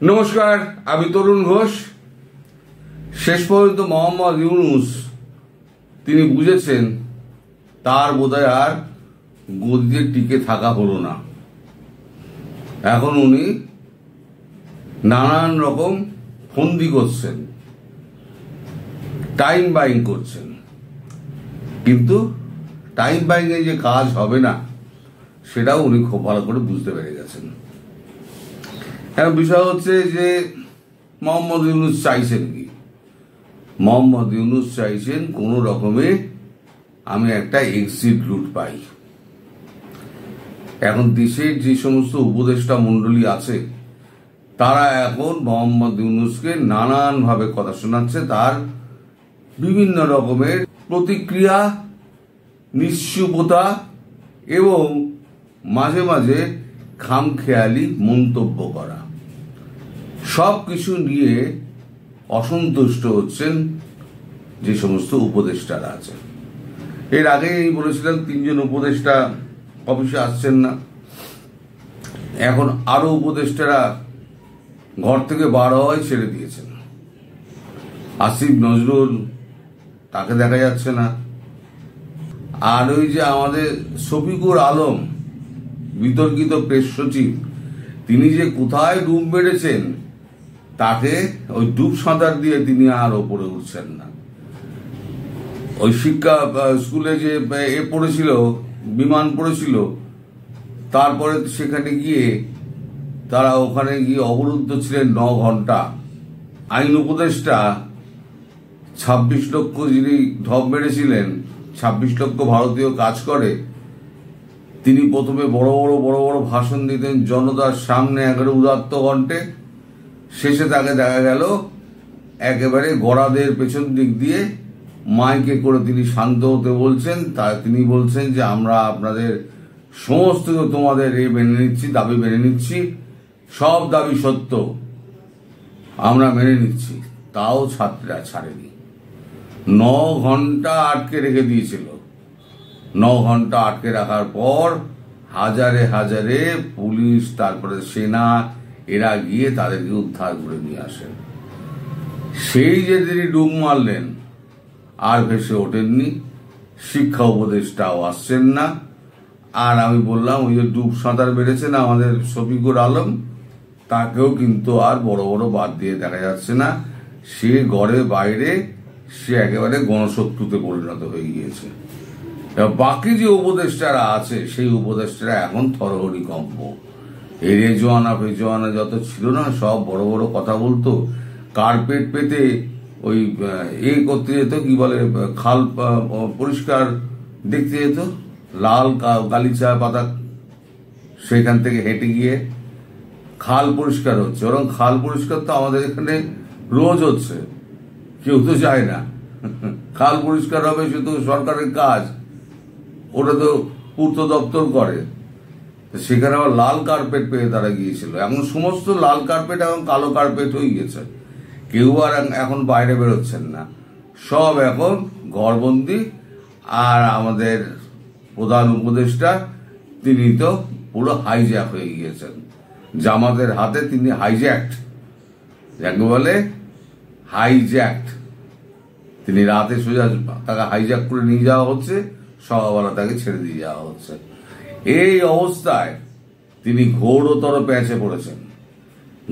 নমস্কার, আমি তরুণ ঘোষ। শেষ পর্যন্ত মোহাম্মদ ইউনূস তিনি বুঝেছেন তার বোধহয় আর গদিতে টিকে থাকা হলো না। এখন উনি নানান রকম ফন্দি করছেন, টাইম বাইং করছেন, কিন্তু টাইম বাইং এ যে কাজ হবে না সেটাও উনি খুব ভালো করে বুঝতে পেরে গেছেন। এখন বিষয় হচ্ছে যে মোহাম্মদ ইউনূস চাইছেন কি? মোহাম্মদ ইউনূস চাইছেন কোন রকমে আমি একটা এক্সিট রুট পাই। এখন দেশের যে সমস্ত উপদেষ্টা মন্ডলী আছে তারা এখন মোহাম্মদ ইউনূসকে নানান ভাবে কথা শোনাচ্ছে, তার বিভিন্ন রকমের প্রতিক্রিয়া, নিশ্চুপতা এবং মাঝে মাঝে খামখেয়ালি মন্তব্য করা, সবকিছু নিয়ে অসন্তুষ্ট হচ্ছেন যে সমস্ত উপদেষ্টারা আছে। এর আগে বলেছিলাম 3 জন উপদেষ্টা অফিসে আসছেন না, এখন আরো উপদেষ্টারা ঘর থেকে বার হওয়ায় ছেড়ে দিয়েছেন। আসিফ নজরুল, তাকে দেখা যাচ্ছে না। আর ওই যে আমাদের শফিকুর আলম, বিতর্কিত প্রেস সচিব, তিনি যে কোথায় ডুব মেরেছেন তাকে ওই ডুব সাঁতার দিয়ে তিনি আর ওপরে উঠছেন না। ওই শিক্ষা স্কুলে যে পড়েছিল, বিমান পড়েছিল, তারপরে সেখানে গিয়ে তারা ওখানে গিয়ে অবরুদ্ধ ছিলেন 9 ঘন্টা। আইন উপদেষ্টা 26 লক্ষ যিনি ঢপ মেরেছিলেন, 26 লক্ষ ভারতীয় কাজ করে, তিনি প্রথমে বড় বড় ভাষণ দিতেন জনতার সামনে একেবারে উদাত্ত কণ্ঠে, শেষে তাকে দেখা গেল একেবারে গড়াদের পেছন দিক দিয়ে মাইকে করে তিনি শান্ত হতে বলছেন। তিনি বলছেন যে আমরা আপনাদের সমস্ত তোমাদের মেনে নিচ্ছি, দাবি মেনে নিচ্ছি, সব দাবি সত্য, আমরা মেনে নিচ্ছি। তাও ছাত্রীরা ছাড়েনি, 9 ঘন্টা আটকে রেখে দিয়েছিল। 9 ঘন্টা আটকে রাখার পর হাজারে হাজারে পুলিশ, তারপরে সেনা, এরা গিয়ে তাদেরকে উদ্ধার করে নিয়ে আসেন। সেই যে তিনি ডুব মারলেন আর ভেসে ওঠেননি, শিক্ষা উপদেষ্টাও আসছেন না। আর আমি বললাম ওই যে ডুব সাঁতার বেড়েছেন আমাদের শফিকুর আলম, তাকেও কিন্তু আর বড় বাদ দিয়ে দেখা যাচ্ছে না। সে ঘরে বাইরে সে একেবারে গণশত্রুতে পরিণত হয়ে গিয়েছে। বাকি যে উপদেষ্টারা আছে সেই উপদেষ্টারা এখন থরহরিকম্প। এই রেজওয়ানা ফেজওয়ানা যত ছিল না, সব বড় কথা বলতো, কার্পেট পেতে ওই করতে যেত, কি বলে, খাল পরিষ্কার দেখতে যেত, লাল গালিচা পাতা, সেখান থেকে হেঁটে গিয়ে খাল পরিষ্কার হচ্ছে। ওরকম খাল পরিষ্কার তো আমাদের এখানে রোজ হচ্ছে, কেউ তো যায় না। খাল পরিষ্কার হবে শুধু সরকারের কাজ, ওটা তো পূর্ত দপ্তর করে। সেখানে আবার লাল কার্পেট পেয়ে তারা গিয়েছিল। এখন সমস্ত লাল কার্পেট এখন কালো কার্পেট হয়ে গেছে, কেউ আর এখন বাইরে বেরোচ্ছেন না, সব এখন ঘরবন্দি। আর আমাদের প্রধান উপদেষ্টা তিনি তো পুরো হাইজ্যাক হয়ে গিয়েছেন, জামাতের হাতে তিনি হাইজ্যাক্ট, যাকে বলে হাইজ্যাক্ট। তিনি রাতে সোজা তাকে হাইজ্যাক করে নিয়ে যাওয়া হচ্ছে, সকালবেলা তাকে ছেড়ে দিয়ে যাওয়া হচ্ছে। এই অবস্থায় তিনি ঘোরতর প্যাঁচে পড়েছেন।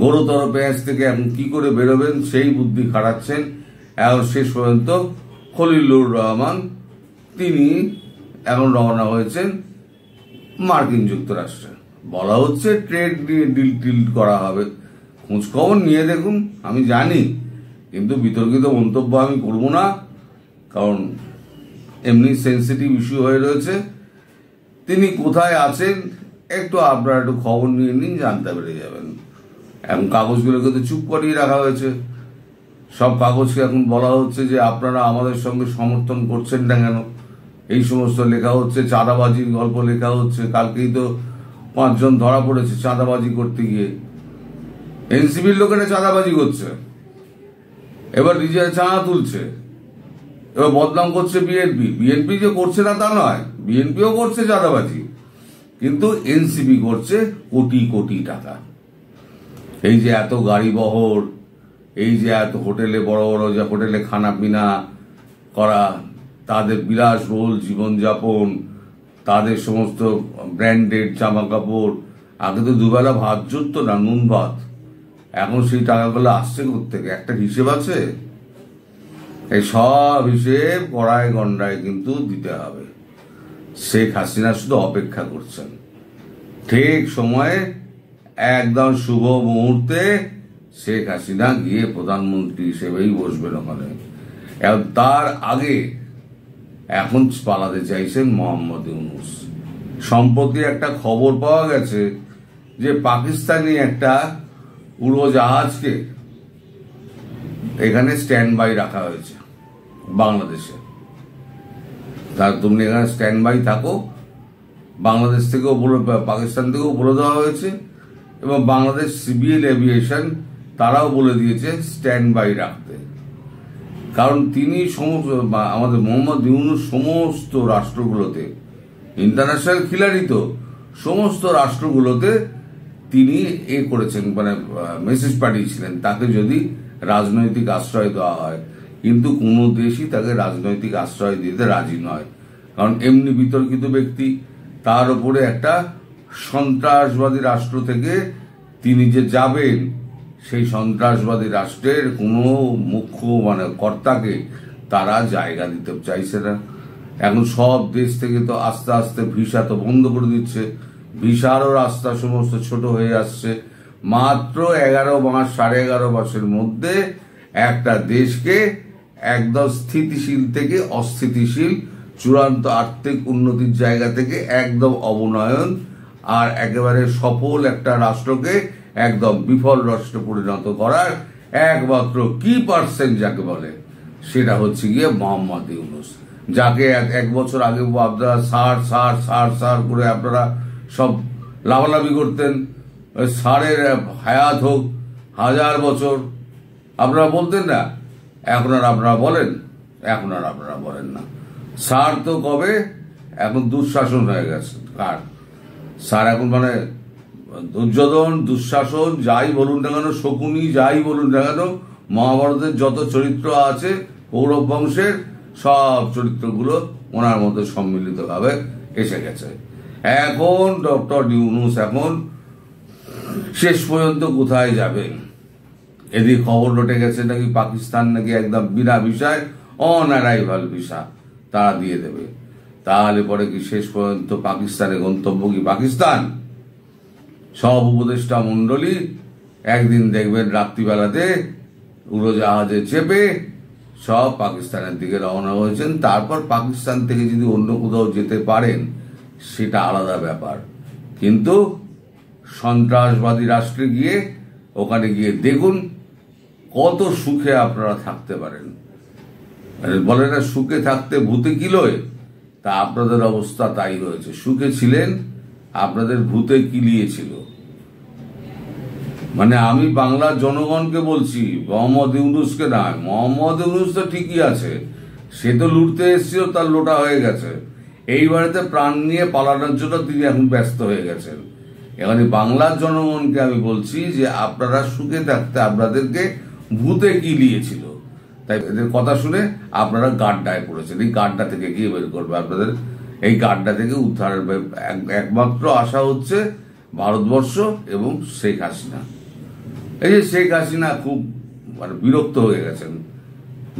ঘোরতর প্যাঁচ থেকে এখন কি করে বেরোবেন সেই বুদ্ধি খাটাচ্ছেন। এখন শেষ পর্যন্ত খলিলুর রহমান তিনি এখন রওনা হয়েছেন মার্কিন যুক্তরাষ্ট্রে। বলা হচ্ছে ট্রেড নিয়ে ডিল করা হবে। খোঁজ খবর নিয়ে দেখুন, আমি জানি, কিন্তু বিতর্কিত মন্তব্য আমি করব না, কারণ এমনি সেন্সিটিভ ইস্যু হয়ে রয়েছে। তিনি কোথায় আছেন আপনারা একটু খবর নিয়ে নিন, জানতে পেরে যাবেন। এখন কাগজগুলোকে তো চুপ করিয়ে রাখা হয়েছে, সব কাগজকে এখন বলা হচ্ছে যে আপনারা আমাদের সঙ্গে সমর্থন করছেন না কেন, এই সমস্ত লেখা হচ্ছে। চাঁদাবাজির গল্প লেখা হচ্ছে। কালকেই তো 5 জন ধরা পড়েছে চাঁদাবাজি করতে গিয়ে। এনসিপির লোকেরা চাঁদাবাজি করছে, এবার নিজেরা চাঁদা তুলছে, এবার বদনাম করছে বিএনপি যে করছে না তা নয়, বিএনপিও করছে চাঁদাবাজি, কিন্তু এনসিপি করছে কোটি কোটি টাকা। এই যে এত গাড়ি বহর, এই যে এত হোটেলে বড় বড় যে হোটেলে খানা পিনা করা, তাদের বিলাসবহুল জীবনযাপন, তাদের সমস্ত ব্র্যান্ডেড জামা কাপড়, আগে তো দুবেলা ভাত জুটতো না, নুন ভাত, এখন সেই টাকাগুলো আসছে কোত্থেকে? একটা হিসেব আছে। এই সব হিসেব কড়ায় গন্ডায় কিন্তু দিতে হবে। শেখ হাসিনা শুধু অপেক্ষা করছেন, ঠিক সময়ে একদম শুভ মুহূর্তে শেখ হাসিনা গিয়ে প্রধানমন্ত্রী হিসেবেই বসবেন ওখানে। তার আগে এখন পালাতে চাইছেন মোহাম্মদ ইউনূস। সম্প্রতি একটা খবর পাওয়া গেছে যে পাকিস্তানি একটা উড়োজাহাজকে এখানে স্ট্যান্ড বাই রাখা হয়েছে বাংলাদেশে। তার তুমি এখানে স্ট্যান্ড বাই থাকো, বাংলাদেশ থেকেও পাকিস্তান থেকেও বলে দেওয়া হয়েছে, এবং বাংলাদেশ সিভিল এভিয়েশন তারাও বলে দিয়েছে স্ট্যান্ড বাই রাখতে। কারণ তিনি আমাদের মোহাম্মদ ইউনূস সমস্ত রাষ্ট্রগুলোতে, ইন্টারন্যাশনাল খিলাড়ি তো, সমস্ত রাষ্ট্রগুলোতে তিনি করেছেন, মানে মেসেজ পাঠিয়েছিলেন তাকে যদি রাজনৈতিক আশ্রয় দেওয়া হয়। কিন্তু কোনো দেশই তাকে রাজনৈতিক আশ্রয় দিতে রাজি নয়, কারণ এমনি বিতর্কিত ব্যক্তি, তার উপরে একটা সন্ত্রাসবাদী রাষ্ট্র থেকে তিনি যে যাবেন, সেই সন্ত্রাসবাদী রাষ্ট্রের কোনো মুখ্য মানে কর্তাকে তারা জায়গা দিতে চাইছে না। এখন সব দেশ থেকে তো আস্তে আস্তে ভিসা তো বন্ধ করে দিচ্ছে, ভিসারও রাস্তা সমস্ত ছোট হয়ে আসছে। মাত্র 11 মাস 11.5 মাসের মধ্যে একটা দেশকে একদম স্থিতিশীল থেকে অস্থিতিশীল, চূড়ান্ত আর্থিক উন্নতির জায়গা থেকে একদম অবনয়ন, আর একেবারে সফল একটা রাষ্ট্রকে একদম বিফল রাষ্ট্রে পরিণত করার একমাত্র কি পার্সেন্ট যাকে বলে, সেটা হচ্ছে গিয়ে মোহাম্মদ ইউনূস, যাকে এক বছর আগে আপনারা সার করে আপনারা সব লাভালাভি করতেন। ওই সারের হায়াত হোক 1000 বছর আপনারা বলতেন না, এখন আর আপনারা বলেন? এখন আর আপনারা বলেন না। সার তো কবে, এখন দুঃশাসন হয়ে গেছে। কার সার এখন, মানে দুর্যোধন, দুঃশাসন, যাই বলুন না কেন, শকুনি, যাই বলুন না কেন, মহাভারতের যত চরিত্র আছে কৌরব বংশের, সব চরিত্রগুলো ওনার মধ্যে সম্মিলিত ভাবে এসে গেছে। এখন ডক্টর ইউনূস এখন শেষ পর্যন্ত কোথায় যাবেন? এদিকে খবর রটে গেছে নাকি পাকিস্তান নাকি একদম বিনা ভিসায় অন অ্যারাইভাল ভিসা তারা দিয়ে দেবে। তাহলে পরে কি শেষ পর্যন্ত পাকিস্তানের গন্তব্য কি পাকিস্তান? সব উপদেষ্টা মন্ডলী একদিন দেখবেন রাত্রিবেলাতে উড়োজাহাজে চেপে সব পাকিস্তানের দিকে রওনা হয়েছেন। তারপর পাকিস্তান থেকে যদি অন্য কোথাও যেতে পারেন সেটা আলাদা ব্যাপার, কিন্তু সন্ত্রাসবাদী রাষ্ট্রে গিয়ে ওখানে গিয়ে দেখুন কত সুখে আপনারা থাকতে পারেন। বলে না সুখে থাকতে ভূতে কিলোয়, তা আপনাদের অবস্থা তাই হয়েছে। সুখে ছিলেন, আপনাদের ভূতে কিলিয়েছিল। মানে আমি বাংলার জনগণকে বলছি, মোহাম্মদ ইউনূসকে না। মোহাম্মদ ইউনূস তো ঠিকই আছে, সে তো লুটতে এসেছিল, তার লোটা হয়ে গেছে। এই বাড়িতে প্রাণ নিয়ে পালানোর জন্য তিনি এখন ব্যস্ত হয়ে গেছেন। এখানে বাংলার জনগণকে আমি বলছি যে আপনারা সুখে থাকতে আপনাদেরকে ভূতে কিলিয়েছিল, তাই এদের কথা শুনে আপনারা গাড্ডায় পড়েছেন। এই গাড্ডা থেকে গিয়ে বের করবে আপনাদের, এই গাড্ডা থেকে উদ্ধারের একমাত্র আশা হচ্ছে ভারতবর্ষ এবং শেখ হাসিনা। এই যে শেখ হাসিনা খুব মানে বিরক্ত হয়ে গেছেন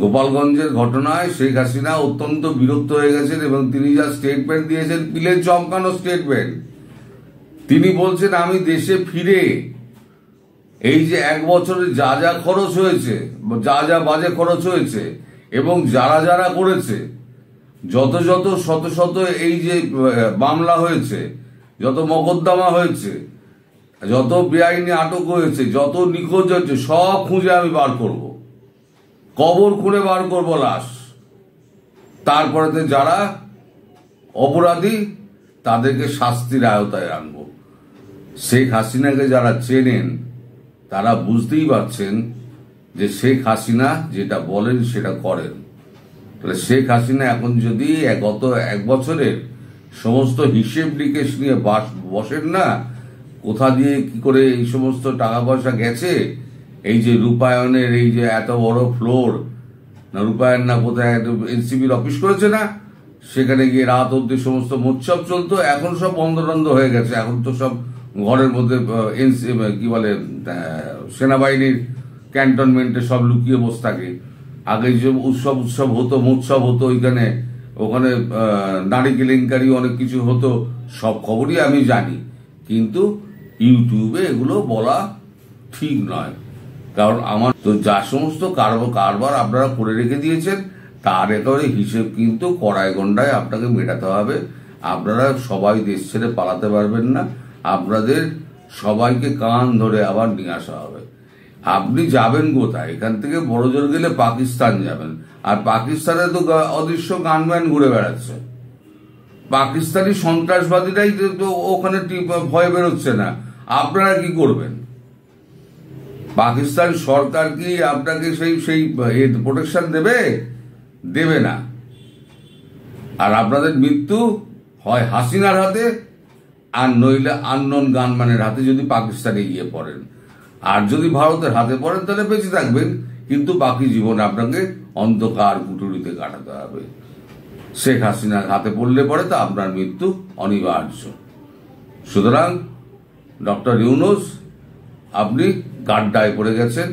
গোপালগঞ্জের ঘটনায়। শেখ হাসিনা অত্যন্ত বিরক্ত হয়ে গেছেন এবং তিনি যা স্টেটমেন্ট দিয়েছেন, পিলের চমকানো স্টেটমেন্ট। তিনি বলছেন আমি দেশে ফিরে এই যে 1 বছরে যা যা খরচ হয়েছে, যা যা বাজে খরচ হয়েছে, এবং যারা যারা করেছে, যত যত শত শত এই যে মামলা হয়েছে, যত মকদ্দমা হয়েছে, যত বেআইনি আটক হয়েছে, যত নিখোঁজ হয়েছে, সব খুঁজে আমি বার করব, কবর খুঁড়ে বার করব লাশ। তারপরে যারা অপরাধী তাদেরকে শাস্তির আওতায় আনবো। শেখ হাসিনাকে যারা চেনেন তারা বুঝতেই পারছেন যে শেখ হাসিনা যেটা বলেন সেটা করেন। তাহলে শেখ হাসিনা এখন যদি গত 1 বছরের সমস্ত হিসেব নিকেশ নিয়ে বসেন না, কোথা দিয়ে কি করে এই সমস্ত টাকা পয়সা গেছে, এই যে রূপায়ণের এই যে এত বড় ফ্লোর, না রূপায়ণ না কোথায় এনসিবির অফিস করেছে না, সেখানে গিয়ে রাত অব্দি সমস্ত মোৎসব চলতো। এখন সব বন্ধ টন্ধ হয়ে গেছে, এখন তো সব ঘরের মধ্যে কি বলে সেনাবাহিনীর ক্যান্টনমেন্টে সব লুকিয়ে বসে থাকে। আগে যে উৎসব হতো, মোৎসব হতো, ওখানে নারী কেলেঙ্কারি অনেক কিছু হতো, সব খবরই আমি জানি। কিন্তু ইউটিউবে এগুলো বলা ঠিক নয়, কারণ আমার তো যা সমস্ত কারবার আপনারা করে রেখে দিয়েছেন তার একেবারে হিসেব কিন্তু কড়াই গন্ডায় আপনাকে মেটাতে হবে। আপনারা সবাই দেশ ছেড়ে পালাতে পারবেন না, আপনাদের সবাইকে কান ধরে আবার নিয়ে আসা হবে। আপনি যাবেন কোথায়? এখান থেকে বড় জোর গেলে পাকিস্তান যাবেন, আর পাকিস্তানে তো অদৃশ্য গানম্যান ঘুরে বেড়াচ্ছে। পাকিস্তানি সন্ত্রাসবাদীরাই তো ওখানে ভয় বেরোচ্ছে না, আপনারা কি করবেন? পাকিস্তান সরকার কি আপনাকে সেই প্রোটেকশন দেবে না। আর আপনাদের মৃত্যু হয় হাসিনার হাতে, আর নইলে আননোন গানম্যানের হাতে যদি পাকিস্তানে গিয়ে পড়েন। আর যদি ভারতের হাতে পড়েন তাহলে বেঁচে থাকবেন, কিন্তু বাকি জীবন আপনাকে অন্ধকার কুটুরিতে কাটাতে হবে। শেখ হাসিনার হাতে পড়লে পরে তো আপনার মৃত্যু অনিবার্য। সুতরাং ডক্টর ইউনূস, আপনি গাড্ডায় পড়ে গেছেন।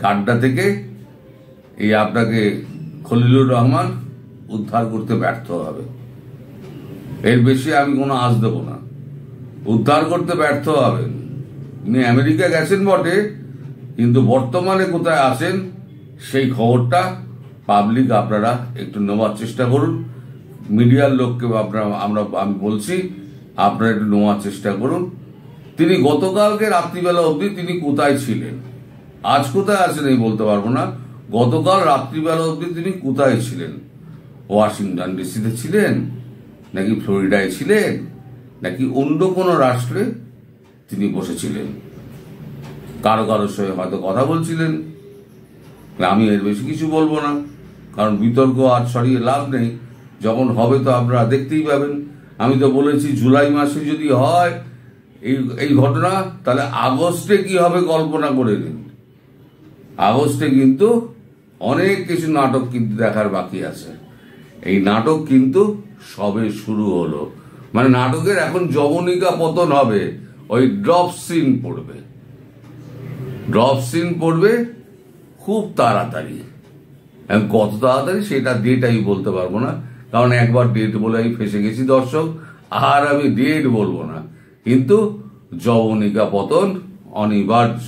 গাড্ডা থেকে এই আপনাকে খলিলুর রহমান উদ্ধার করতে ব্যর্থ হবে। এর বেশি আমি কোনো আঁচ দেব না। উদ্ধার করতে ব্যর্থ হবেন। উনি আমেরিকা গেছেন বটে, কিন্তু বর্তমানে কোথায় আছেন সেই খবরটা পাবলিক আপনারা একটু নেওয়ার চেষ্টা করুন। মিডিয়ার লোককে আমি বলছি, আপনারা একটু নেওয়ার চেষ্টা করুন। তিনি গতকালকে রাত্রিবেলা অবধি তিনি কোথায় ছিলেন, আজ কোথায় আছেন এই বলতে পারবো না। গতকাল রাত্রিবেলা অবধি তিনি কোথায় ছিলেন? ওয়াশিংটন ডিসিতে ছিলেন, নাকি ফ্লোরিডায় ছিলেন, নাকি অন্য কোনো রাষ্ট্রে তিনি বসেছিলেন? কারো সঙ্গে হয়তো কথা বলছিলেন। আমি এর বেশি কিছু বলবো না, কারণ বিতর্ক আর সরিয়ে লাভ নেই। যখন হবে তো আপনারা দেখতেই পাবেন। আমি তো বলেছি জুলাই মাসে যদি হয় এই ঘটনা, তাহলে আগস্টে কি হবে কল্পনা করে নিন। আগস্টে কিন্তু অনেক কিছু নাটক কিন্তু দেখার বাকি আছে। এই নাটক কিন্তু সবে শুরু হলো। মানে নাটকের এখন যবনিকা পতন হবে, ওই ড্রপ সিন পড়বে খুব তাড়াতাড়ি। কত তাড়াতাড়ি সেটা ডেট আমি বলতে পারবো না, কারণ একবার ডেট বলে আমি ফেসে গেছি দর্শক, আর আমি ডেট বলবো না। কিন্তু যবনিকা পতন অনিবার্য।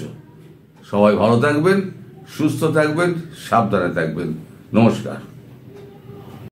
সবাই ভালো থাকবেন, সুস্থ থাকবেন, সাবধানে থাকবেন। নমস্কার।